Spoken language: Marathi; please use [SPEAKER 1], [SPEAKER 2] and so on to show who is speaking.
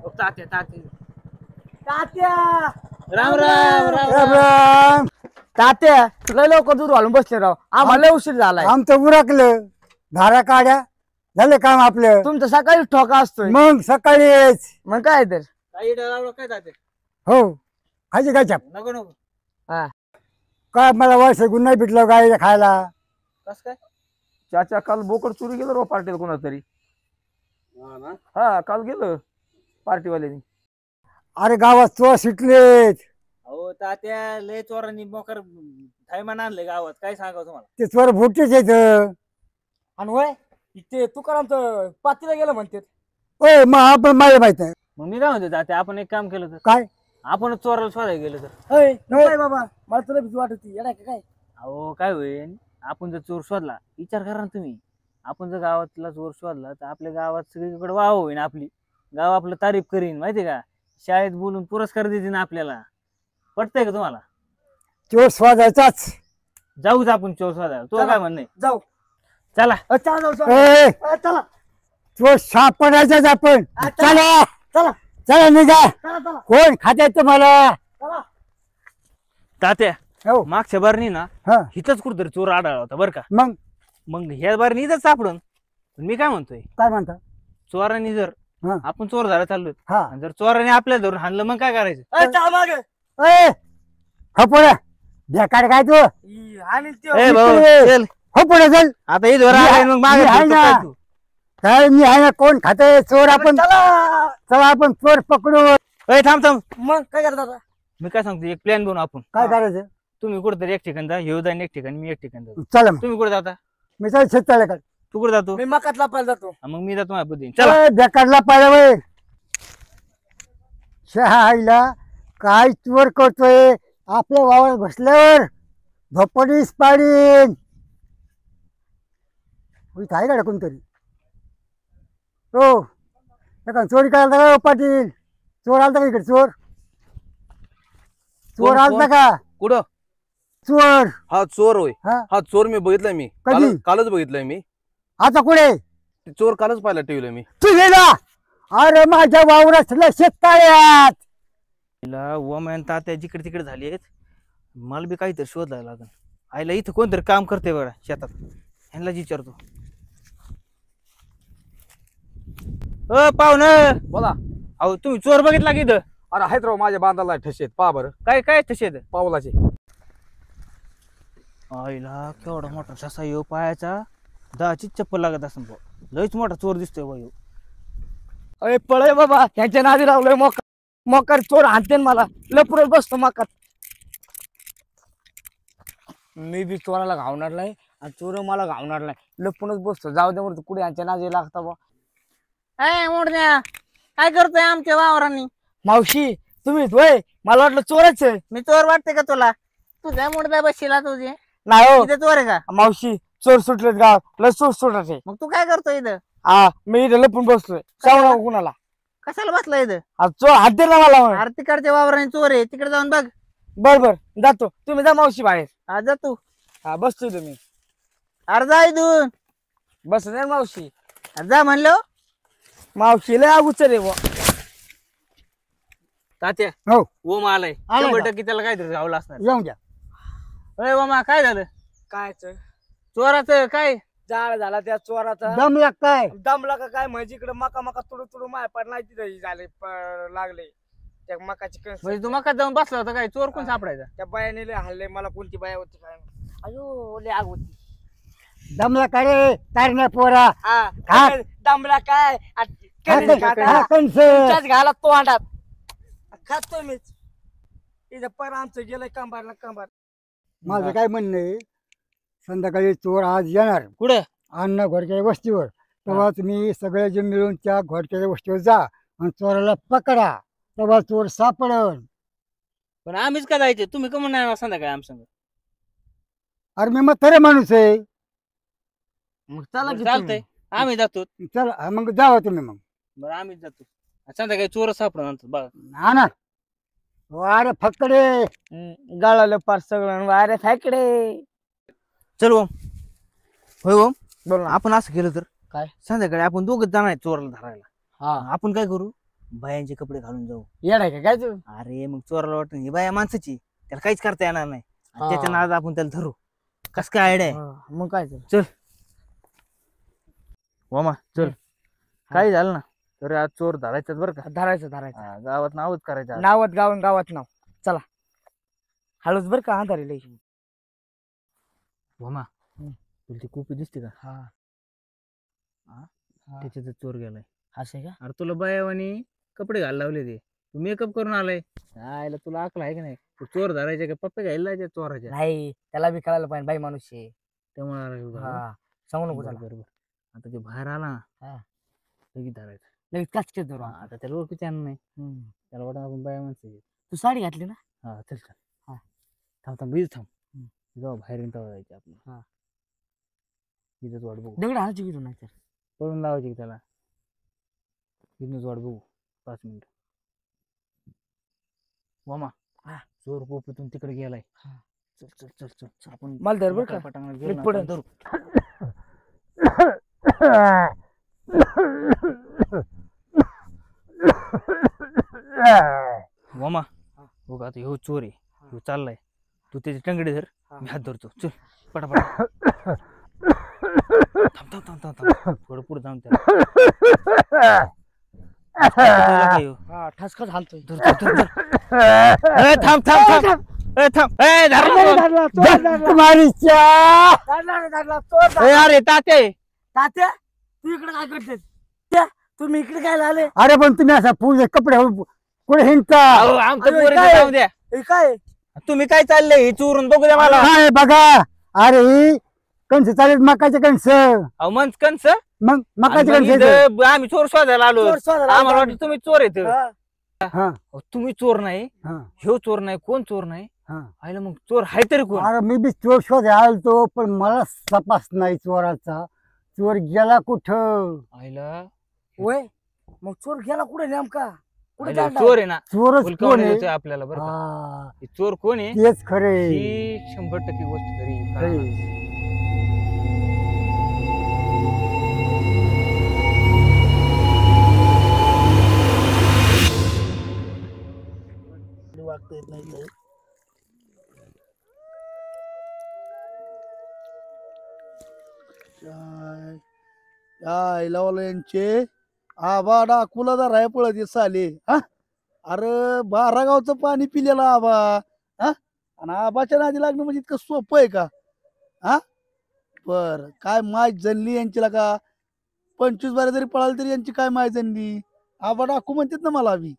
[SPEAKER 1] तात्या तात्या
[SPEAKER 2] तात्या
[SPEAKER 1] राम राम राम
[SPEAKER 3] राम
[SPEAKER 1] राम.
[SPEAKER 3] राम.
[SPEAKER 2] तात्या तुला लवकर दूर घालून बसले राव आम्हाला उशीर झालाय.
[SPEAKER 3] आमचं उरकलं धारा काढ्या झालं काम आपलं.
[SPEAKER 2] तुमचं सकाळी ठोका असतोय
[SPEAKER 3] मग सकाळीच
[SPEAKER 2] मग काय तर
[SPEAKER 1] काही डरावलं काय तात्या
[SPEAKER 3] हो खायचे काय चाप
[SPEAKER 1] नको नको.
[SPEAKER 2] हा
[SPEAKER 3] काय मला वर्ष गुन्हा भेटलं गायला खायला.
[SPEAKER 1] कस काय
[SPEAKER 4] चाचा काल बोकड चोरी गेलं रो पार्टीला कोणा तरी.
[SPEAKER 1] हा ना.
[SPEAKER 4] हा काल गेलं पार्टीवाल्यांनी.
[SPEAKER 3] अरे गावात चोर सुटलेत.
[SPEAKER 1] अहो तात्या लय चोरांनी मोकर थैमान आणले गावात काय सांगाव तुम्हाला.
[SPEAKER 3] ते चोर भुकटेच येत.
[SPEAKER 2] आणि वय ते तुकारामचं पातीला गेलं म्हणते.
[SPEAKER 3] ओय मग आपण मला माहित आहे
[SPEAKER 1] मग मी काय म्हणतो तात्या आपण एक काम केलं तर
[SPEAKER 3] काय.
[SPEAKER 1] आपणच चोराला शोधायला गेलो तर.
[SPEAKER 2] काय बाबा मला तुला भीती वाटत होती येडा काय.
[SPEAKER 1] अहो काय होईल आपण जर चोर शोधला विचार करा ना तुम्ही. आपण जर गावातला चोर शोधला तर आपल्या गावात सगळीकडे वाव होईन आपली. गाव आपलं तारीफ करीन माहितीये का. शाळेत बोलून पुरस्कार देतील आपल्याला. पटतंय का तुम्हाला.
[SPEAKER 3] चोर शोधायचाच.
[SPEAKER 1] जाऊच आपण चोर शोधायला. तो काय म्हणणं आहे?
[SPEAKER 2] जाऊ
[SPEAKER 1] चला
[SPEAKER 2] चला जाऊ
[SPEAKER 3] ए,
[SPEAKER 2] चला
[SPEAKER 3] चोर सापडायचाच आपण. चला
[SPEAKER 2] चला
[SPEAKER 3] चला निघा.
[SPEAKER 2] चला चला
[SPEAKER 3] कोण खात्यात तुम्हाला.
[SPEAKER 2] चला
[SPEAKER 1] तात्या
[SPEAKER 3] हो
[SPEAKER 1] मागच्या बारनी ना
[SPEAKER 3] हा
[SPEAKER 1] हिथंच कुठतरी चोर आढळला होता बरं का.
[SPEAKER 3] मग
[SPEAKER 1] मग ह्या बारनी इथंच सापडून. पण मी काय म्हणतोय
[SPEAKER 3] काय म्हणता.
[SPEAKER 1] चोरांनी जर
[SPEAKER 3] हा
[SPEAKER 1] आपण चोर झाला चाललोय
[SPEAKER 3] हा
[SPEAKER 1] आणि जर चोराने आपल्याला धरून हाणलं मग काय करायचं.
[SPEAKER 2] चला मागे
[SPEAKER 3] ए हो पुढे बेकार काय तू.
[SPEAKER 2] आणि
[SPEAKER 1] ए भाऊ
[SPEAKER 3] इकडे.
[SPEAKER 1] चल
[SPEAKER 3] हो पुढे चल.
[SPEAKER 1] आता इथं आलाय मग मागे
[SPEAKER 3] मी आहे
[SPEAKER 1] फिरतो
[SPEAKER 3] ना.
[SPEAKER 1] काय तू?
[SPEAKER 3] काय मी आहे ना. कोण खाते चोर आपण.
[SPEAKER 2] चला
[SPEAKER 3] चला आपण चोर पकडू.
[SPEAKER 1] ए थांब थांब.
[SPEAKER 2] मग काय करत आता.
[SPEAKER 1] मी काय सांगतो एक प्लॅन बनवू आपण.
[SPEAKER 3] काय करायचं.
[SPEAKER 1] तुम्ही कुठेतरी एक ठिकाण जा ह्यो जाईन एक ठिकाणी मी एक ठिकाणी जातो.
[SPEAKER 3] चला मग
[SPEAKER 1] तुम्ही कुठे जाता.
[SPEAKER 3] मी चल शेत चालला का.
[SPEAKER 1] तू कुठे जातो.
[SPEAKER 2] मी मकात लापायला जातो.
[SPEAKER 1] मग मी जातो माझ्या बुद्धी. चला
[SPEAKER 3] ए, बेकारला पाहिलं वय शहाईला काय चोर करतोय. आपल्या वावर बसल्यावर झोपडीस पाडीन. इथं आहे का कोणतरी. हो का चोरी करायला का पाटील. चोर आलता का इकडे. चोर चोर
[SPEAKER 5] कोण-
[SPEAKER 3] आलता
[SPEAKER 5] कोण?
[SPEAKER 3] का.
[SPEAKER 5] कुठं
[SPEAKER 3] चोर
[SPEAKER 5] हा चोर होय.
[SPEAKER 3] हा
[SPEAKER 5] हा चोर मी बघितलाय. मी
[SPEAKER 3] कधी?
[SPEAKER 5] कालच बघितलाय मी.
[SPEAKER 3] आता कुठे.
[SPEAKER 5] ते चोर कालच पाहिला टीव्हीला मी.
[SPEAKER 3] तू गेला. अरे माझ्या वावरात शेतकऱ्यात.
[SPEAKER 1] वमन तात्या जिकडे तिकडे झाली आहेत. मला बी काहीतरी शोधायला लागेल. आईला इथं कोणतरी काम करते बघा शेतात. ह्यांना विचारतो. पाहुणं
[SPEAKER 4] बोला.
[SPEAKER 1] अहो तुम्ही चोर बघितला की इथं.
[SPEAKER 4] अरे आहेत राव माझ्या बांधाला ठसेत पहा बरं
[SPEAKER 1] काय काय तसे
[SPEAKER 4] पावलाचे.
[SPEAKER 1] आईला केवढा मोठा ठसा येऊ पायाचा. 10ची चप्पल लागत असं लयच मोठा चोर दिसतोय बाई.
[SPEAKER 2] अरे पळे बाबा ह्याच्या नादी लावलोय मोकार चोर हाणते मला लपडत बसतो मकात. मी बी चोराला घावणार नाही आणि चोर मला घावणार नाही. लपूनच बसतो. जाऊ दे म्हणतो कुठे यांच्या नादी लागता बा.
[SPEAKER 1] मोठ्या काय करतोय आमच्या वावरांनी.
[SPEAKER 2] मावशी तुम्ही वय मला वाटलं चोरच आहे.
[SPEAKER 1] मी चोर वाटते का तुला. तुझ्या मोठ्या बशीला तुझे
[SPEAKER 2] नाही हो
[SPEAKER 1] इथे चोर आहे का.
[SPEAKER 2] मावशी चोर सुटलेत गाव लय चोर सुटत आहे.
[SPEAKER 1] मग तू काय करतोय इथं.
[SPEAKER 2] हा मी इथे लपून बसतोय. सांगू नको कुणाला.
[SPEAKER 1] कशाला बसला इथं.
[SPEAKER 2] चोर हाणते ना मला.
[SPEAKER 1] अरे तिकडच्या वावराने चोर आहे तिकडे जाऊन बघ.
[SPEAKER 2] बर बर जातो. तुम्ही जा मावशी बाहेर.
[SPEAKER 1] हा जा तू.
[SPEAKER 2] हा बसतोय तुम्ही.
[SPEAKER 1] अरे जा इथून.
[SPEAKER 2] बस नाही मावशी.
[SPEAKER 1] अरे जा म्हणलो.
[SPEAKER 2] मावशी लय अगोचर आहे बुवा.
[SPEAKER 1] तात्या
[SPEAKER 3] हो
[SPEAKER 1] ओम आलाय.
[SPEAKER 3] आलाय
[SPEAKER 1] 100% त्याला काहीतरी घावलं असणार.
[SPEAKER 3] येऊन द्या.
[SPEAKER 1] अरे ओमा काय झालं.
[SPEAKER 2] काय
[SPEAKER 1] चोराचं काय.
[SPEAKER 2] जाळ झाला त्या चोराचा.
[SPEAKER 3] दम काय.
[SPEAKER 2] दमला का काय म्हणजे इकडे मका मका तुडू तुडू माय पडला तिथे झाले लागले त्या मकाची कणस.
[SPEAKER 1] म्हणजे तू मका जाऊन बसला होता काय. चोर कोण सापडायचा.
[SPEAKER 2] त्या बायाने लय हल्ले मला. कोणती बाया होती काय अयो लय आग होती.
[SPEAKER 3] दमला काय रे तारण्या पोरा.
[SPEAKER 2] हा
[SPEAKER 3] हा.
[SPEAKER 2] दमला काय
[SPEAKER 3] कंस.
[SPEAKER 2] घाला तोंडात खातो मीच. इथं पर आमचं गेलंय कंबारला कंबार.
[SPEAKER 3] माझं काय म्हणणं आहे संध्याकाळी चोर आज येणार
[SPEAKER 1] कुठं.
[SPEAKER 3] अन्न घोडक्याच्या वस्तीवर. तेव्हा तुम्ही सगळेजण मिळून त्या घोडक्याच्या वस्तीवर जा आणि चोराला पकडा. तेव्हा चोर सापडल.
[SPEAKER 1] पण आम्हीच का जायचे. तुम्ही कमून नाही संध्याकाळी आमच्या संग.
[SPEAKER 3] अरे मी मग खरे माणूस आहे.
[SPEAKER 2] मग चला की
[SPEAKER 1] चालतंय आम्ही जातो.
[SPEAKER 3] चला मग जावा तुम्ही. मग
[SPEAKER 1] बरं आम्हीच जातो. संध्याकाळी चोर सापडणार बघा.
[SPEAKER 3] हा ना. अरे फकडे
[SPEAKER 2] तुम्ही. गळालं पार सगळं वाऱ्या फायकडे.
[SPEAKER 1] चल ओम. होय ओम.
[SPEAKER 2] बोल ना.
[SPEAKER 1] आपण असं केलं तर
[SPEAKER 2] काय?
[SPEAKER 1] संध्याकाळी आपण दोघच जाणार चोराला धरायला.
[SPEAKER 2] हा
[SPEAKER 1] आपण काय करू बायांचे कपडे घालून जाऊ.
[SPEAKER 2] येडाय का काय तू
[SPEAKER 1] अरे मग चोराला वाटत ही बाया माणसाची, त्याला काहीच करता येणार नाही. आणि
[SPEAKER 2] हा.
[SPEAKER 1] त्याच्या नाद आपण त्याला धरू. कस काय आयडिया आहे?
[SPEAKER 2] हा, मग काय तर
[SPEAKER 1] मामा चल. काय झालं ना तर आज चोर धरायचं बरं का.
[SPEAKER 2] धरायचं
[SPEAKER 1] गावात नावच करायचं आज.
[SPEAKER 2] गावात नाव चला हळूच बर का अंधारी लई
[SPEAKER 1] मामा
[SPEAKER 2] हम्म.
[SPEAKER 1] तुला ती कुपी दिसते का?
[SPEAKER 2] हा
[SPEAKER 1] त्याच्यात चोर गेलाय.
[SPEAKER 2] असं का
[SPEAKER 1] अरे तुला बायावानी कपडे घालायला लावले ते, तू मेकअप करून आलाय. आयला तुला अकल आहे की नाही? तू चोर धरायचे का पप्पे घ्यायला लावायचे चोराच्या?
[SPEAKER 2] नाही त्याला बी कळायला पाहिजे बाई माणूस आहे
[SPEAKER 1] त्यामुळे आला ह्यो घालून.
[SPEAKER 2] हा सांगू नको
[SPEAKER 1] बरं,
[SPEAKER 2] त्याला
[SPEAKER 1] बरं, बरं. आता ते बाहेर आला ना
[SPEAKER 2] हा.
[SPEAKER 1] लगेच धरायचं.
[SPEAKER 2] लगेच काचकेच धरू
[SPEAKER 1] आता त्याला ओळखीच नाही,
[SPEAKER 2] हम्म.
[SPEAKER 1] त्याला वाटत आपण बाया माणसं आहे.
[SPEAKER 2] तू साडी घातली ना
[SPEAKER 1] हा चल चल.
[SPEAKER 2] हा.
[SPEAKER 1] थांब थांब बीज थांब.
[SPEAKER 2] हम्म.
[SPEAKER 1] जाऊ बाहेर येऊन तेव्हा जायचं आपण.
[SPEAKER 2] हा.
[SPEAKER 1] इथंच वाट बघू.
[SPEAKER 2] दगड हाणायची की तू नाही तर
[SPEAKER 1] पळून लावायची की त्याला. इथनच वाट बघू 5 मिनिट. मामा
[SPEAKER 2] हा.
[SPEAKER 1] चोर पोपीतून तिकडे गेलाय.
[SPEAKER 2] हा.
[SPEAKER 1] चल चल चल चल चल. आपण
[SPEAKER 2] मला धर बरं का
[SPEAKER 1] पटांगणात
[SPEAKER 2] मी
[SPEAKER 1] गेलो ना,
[SPEAKER 2] पुढं.
[SPEAKER 1] आपण धरू. मामा बघ आता ह्यो चोर आहे. ह्यो चाललाय. तू त्याची टंगडी धर, मी हात धरतो. चल पटापट. थांब थांब थांब थांब थांब. थोडं पुढे थांब त्याला. काय ह्यो?
[SPEAKER 2] हा ठसकाच हाणतोय
[SPEAKER 1] धर, धर, धर, धर. ए, थांब थांब थांब. ए, थांब. ए, धर ना.
[SPEAKER 3] मारीच्या
[SPEAKER 1] ए, अरे तात्या
[SPEAKER 2] तात्या तू इकडे काय करते त्या तुम्ही इकडे काय आले
[SPEAKER 3] अरे पण तुम्ही असा पूर्ण कपडे घालून कुठे हिंडता?
[SPEAKER 1] अहो, आमचं
[SPEAKER 2] अरे,
[SPEAKER 1] पोरीचं
[SPEAKER 2] काय?
[SPEAKER 1] जाऊ द्या.
[SPEAKER 2] हे काय
[SPEAKER 1] तुम्ही काय चाललंय हे चोरून बघू द्या मला.
[SPEAKER 3] काय बघा, अरे ही कणस चालेल, मकाचे कणस.
[SPEAKER 1] अहो मंच कंस.
[SPEAKER 3] मग मकाचे
[SPEAKER 1] आणि
[SPEAKER 3] कणस
[SPEAKER 1] मग
[SPEAKER 3] येते.
[SPEAKER 1] इथं आम्ही चोर शोधायला आलो.
[SPEAKER 2] चोर शोधायला
[SPEAKER 1] आम्हाला
[SPEAKER 2] आलो
[SPEAKER 1] वाटलं तुम्ही चोर येत.
[SPEAKER 2] हा.
[SPEAKER 3] हा
[SPEAKER 1] तुम्ही चोर नाही,
[SPEAKER 3] हा
[SPEAKER 1] ह्यो चोर नाही, कोण चोर नाही?
[SPEAKER 3] हा.
[SPEAKER 1] आयला मग चोर हाय तरी कोण?
[SPEAKER 3] अरे मी बी चोर शोध आलतो, पण मला तपास नाही चोराचा. चोर गेला कुठं?
[SPEAKER 1] आयला
[SPEAKER 2] वय मग चोर गेला कुठे नेमका कुठे
[SPEAKER 1] आयला
[SPEAKER 2] चालला?
[SPEAKER 1] चोर आहे ना.
[SPEAKER 3] चोरच कोण
[SPEAKER 1] उलकावणी
[SPEAKER 3] आहे?
[SPEAKER 1] देतोय आपल्याला बरं का.
[SPEAKER 3] हा,
[SPEAKER 1] हे चोर कोण आहे
[SPEAKER 3] तेच खरे.
[SPEAKER 1] ही 100% गोष्ट खरी.
[SPEAKER 2] वागता येत नाही तर.
[SPEAKER 6] यांचे आबा डाकुला जरा पळत साले हा. अरे 12 गावचं पाणी पिलेलं आबा हा. आणि आबाच्या नादी लागणं म्हणजे इतकं सोपं आहे का? हा बर काय माय जनली यांची का 25 बारे जरी पळाली तरी यांची काय माय जनली. आबा डाकू म्हणतात ना मला बी.